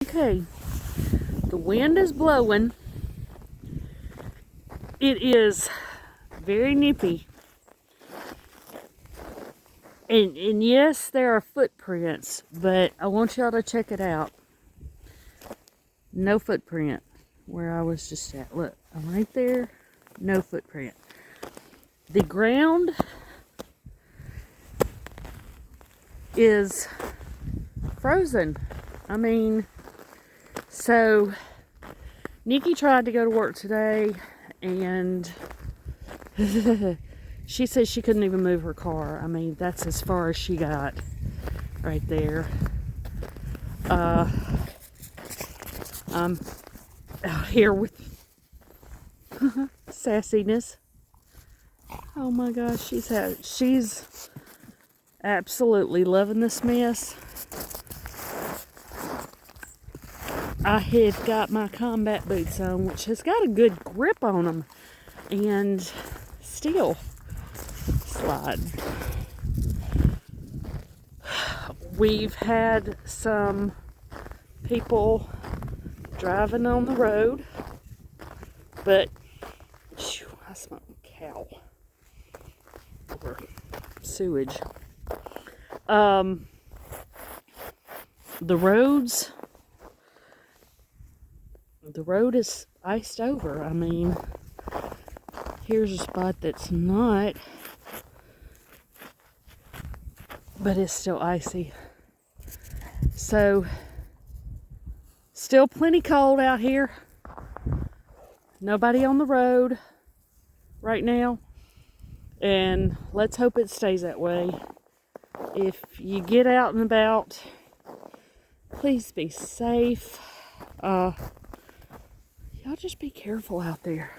Okay, the wind is blowing. It is very nippy. And yes, there are footprints, but I want y'all to check it out. No footprint where I was just at. Look, I'm right there. No footprint. The ground is frozen. I mean, so Nikki tried to go to work today and she said she couldn't even move her car. I mean, that's as far as she got right there. I'm out here with sassiness. Oh my gosh, she's absolutely loving this mess. I have got my combat boots on, which has got a good grip on them, and still slide. We've had some people driving on the road, but I smell cow or sewage. The road is iced over. I mean, here's a spot that's not, but it's still icy. So, still plenty cold out here. Nobody on the road right now. And let's hope it stays that way. If you get out and about, please be safe. Y'all just be careful out there.